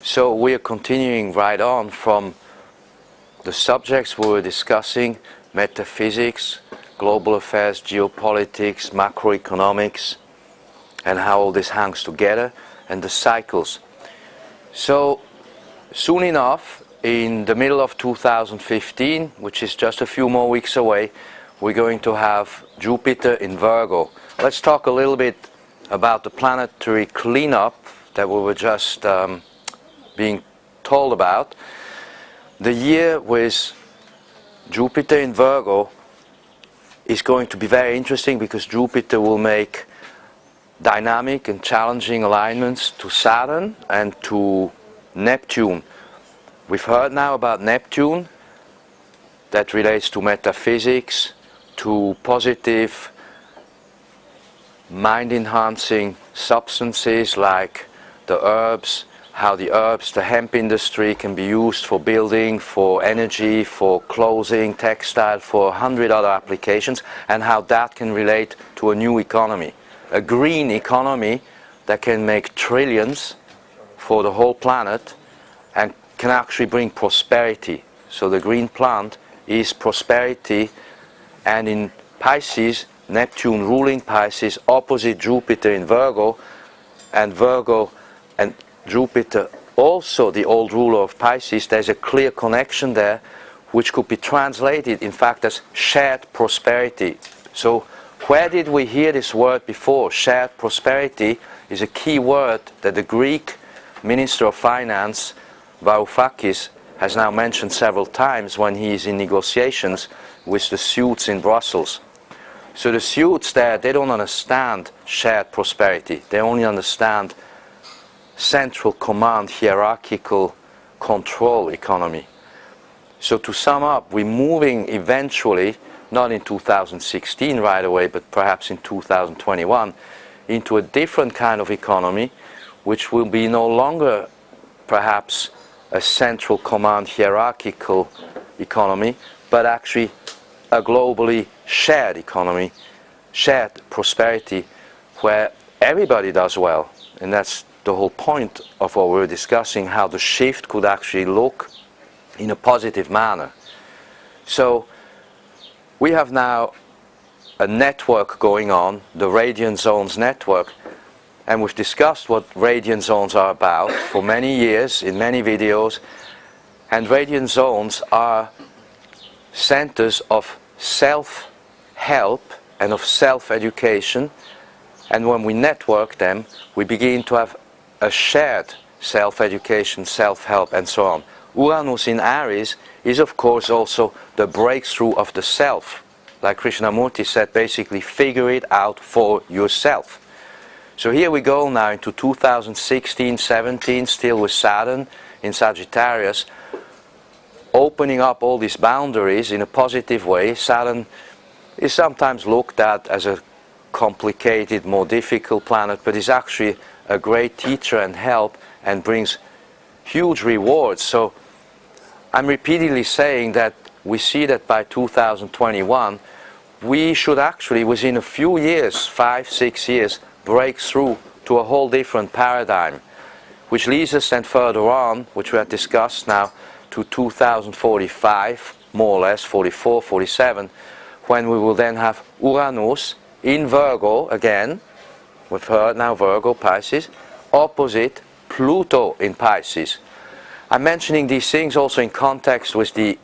So we are continuing right on from the subjects we were discussing: metaphysics, global affairs, geopolitics, macroeconomics, and how all this hangs together, and the cycles. So soon enough, in the middle of 2015, which is just a few more weeks away, we're going to have Jupiter in Virgo. Let's talk a little bit about the planetary cleanup that we were just being told about. The year with Jupiter in Virgo is going to be very interesting because Jupiter will make dynamic and challenging alignments to Saturn and to Neptune. We've heard now about Neptune, that relates to metaphysics, to positive mind-enhancing substances like the herbs, how the herbs, the hemp industry can be used for building, for energy, for clothing, textile, for 100 other applications, and how that can relate to a new economy, a green economy that can make trillions for the whole planet and can actually bring prosperity. So the green plant is prosperity, and in Pisces, Neptune ruling Pisces opposite Jupiter in Virgo and Jupiter also the old ruler of Pisces. There's a clear connection there which could be translated in fact as shared prosperity. So where did we hear this word before? Shared prosperity is a key word that the Greek Minister of Finance Varoufakis has now mentioned several times when he is in negotiations with the suits in Brussels. So the suits there, they don't understand shared prosperity. They only understand central command, hierarchical control economy. So to sum up, we're moving eventually, not in 2016 right away, but perhaps in 2021, into a different kind of economy, which will be no longer perhaps a central command hierarchical economy, but actually a globally shared economy, shared prosperity, where everybody does well. And that's the whole point of what we're discussing, how the shift could actually look in a positive manner. So we have now a network going on, the radiant zones network, and we've discussed what radiant zones are about for many years in many videos. And radiant zones are centers of self-help and of self-education, and when we network them, we begin to have a shared self-education, self-help, and so on. Uranus in Aries is of course also the breakthrough of the self. Like Krishnamurti said, basically figure it out for yourself. So here we go now into 2016-17, still with Saturn in Sagittarius, opening up all these boundaries in a positive way. Saturn is sometimes looked at as a complicated, more difficult planet, but is actually a great teacher and help and brings huge rewards. So I'm repeatedly saying that we see that by 2021 we should actually within a few years, 5-6 years, break through to a whole different paradigm, which leads us then further on, which we have discussed now, to 2045, more or less, 44, 47, when we will then have Uranus in Virgo again. We've heard now Virgo, Pisces, opposite Pluto in Pisces. I'm mentioning these things also in context with the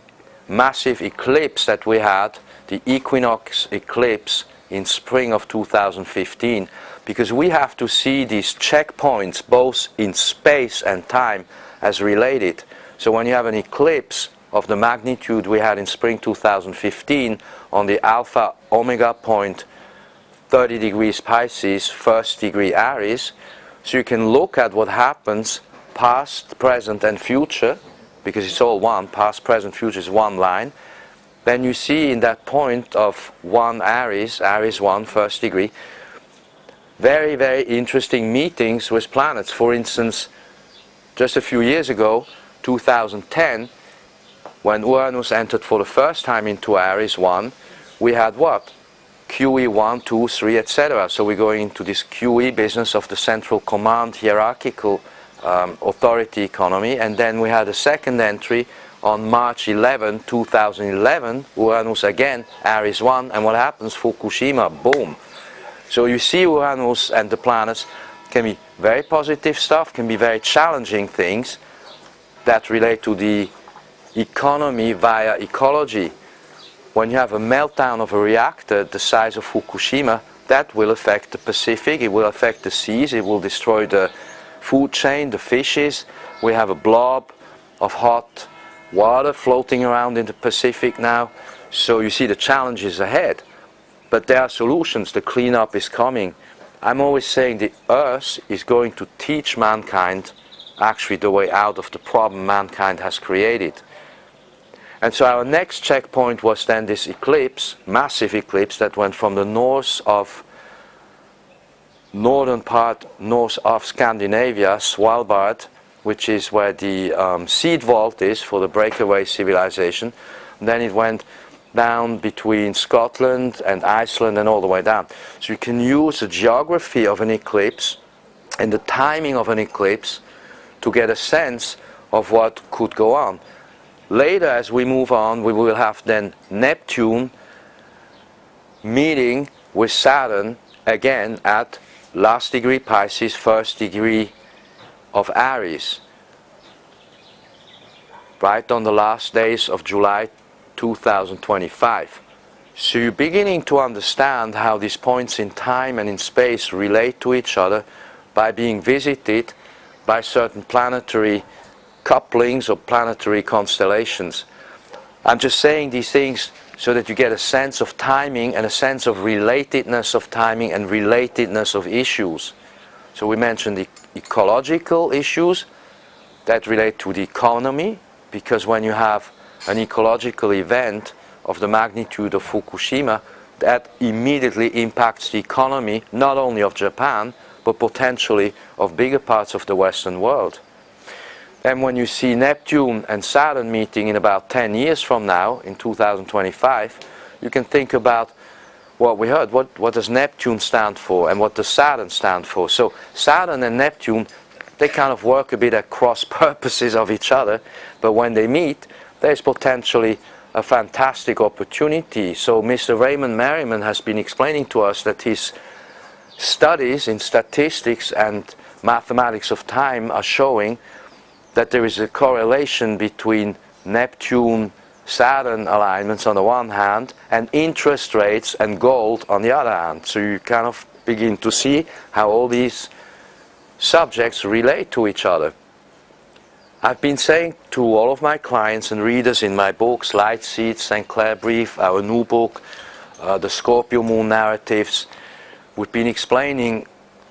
massive eclipse that we had, the Equinox Eclipse in spring of 2015, because we have to see these checkpoints both in space and time as related. So when you have an eclipse of the magnitude we had in spring 2015 on the alpha omega point 30 degrees Pisces, 1st degree Aries, so you can look at what happens past, present and future, because it's all one, past, present, future is one line. Then you see in that point of 1 Aries, Aries 1, 1st degree, very, very interesting meetings with planets. For instance, just a few years ago, 2010, when Uranus entered for the first time into Aries 1, we had what? QE 1, 2, 3, etc. So we're going into this QE business of the central command hierarchical authority economy. And then we had a second entry on March 11, 2011, Uranus again, Aries 1, and what happens? Fukushima, boom. So you see Uranus and the planets can be very positive stuff, can be very challenging things that relate to the economy via ecology. When you have a meltdown of a reactor the size of Fukushima, that will affect the Pacific, it will affect the seas, it will destroy the food chain, the fishes. We have a blob of hot water floating around in the Pacific now. So you see the challenges ahead. But there are solutions, the cleanup is coming. I'm always saying the Earth is going to teach mankind actually the way out of the problem mankind has created. And so our next checkpoint was then this eclipse, massive eclipse that went from the northern part, north of Scandinavia, Svalbard, which is where the seed vault is for the breakaway civilization. And then it went down between Scotland and Iceland and all the way down. So you can use the geography of an eclipse and the timing of an eclipse to get a sense of what could go on. Later, as we move on, we will have then Neptune meeting with Saturn again at last degree Pisces, first degree of Aries, right on the last days of July 2025. So you're beginning to understand how these points in time and in space relate to each other by being visited by certain planetary couplings or planetary constellations. I'm just saying these things so that you get a sense of timing and a sense of relatedness of timing and relatedness of issues. So we mentioned the ecological issues that relate to the economy, because when you have an ecological event of the magnitude of Fukushima, that immediately impacts the economy not only of Japan, but potentially of bigger parts of the Western world. And when you see Neptune and Saturn meeting in about 10 years from now, in 2025, you can think about what we heard. What does Neptune stand for and what does Saturn stand for? So Saturn and Neptune, they kind of work a bit at cross purposes of each other, but when they meet, there's potentially a fantastic opportunity. So Mr. Raymond Merriman has been explaining to us that his studies in statistics and mathematics of time are showing that there is a correlation between Neptune-Saturn alignments on the one hand and interest rates and gold on the other hand. So you kind of begin to see how all these subjects relate to each other. I've been saying to all of my clients and readers in my books, Light Seeds, St.Clair Brief, our new book, the Scorpio Moon Narratives, we've been explaining,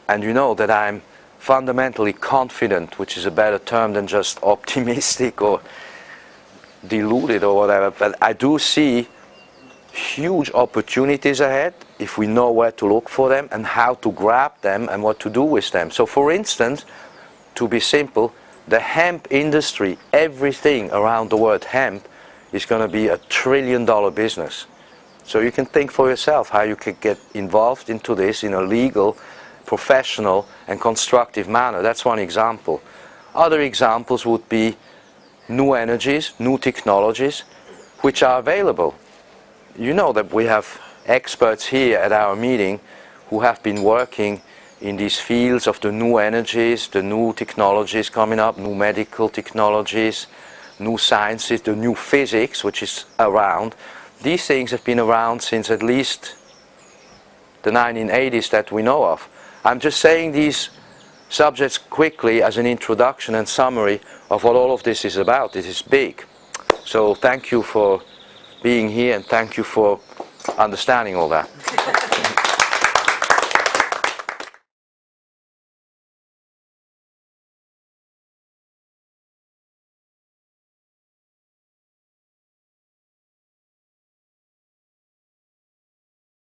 and you know that I'm fundamentally confident, which is a better term than just optimistic or deluded or whatever, but I do see huge opportunities ahead if we know where to look for them and how to grab them and what to do with them. So for instance, to be simple, the hemp industry, everything around the word hemp is going to be $1 trillion business. So you can think for yourself how you could get involved into this in a legal, professional and constructive manner. That's one example. Other examples would be new energies, new technologies which are available. You know that we have experts here at our meeting who have been working in these fields of the new energies, the new technologies coming up, new medical technologies, new sciences, the new physics which is around. These things have been around since at least the 1980s that we know of. I'm just saying these subjects quickly as an introduction and summary of what all of this is about. It is big. So thank you for being here and thank you for understanding all that.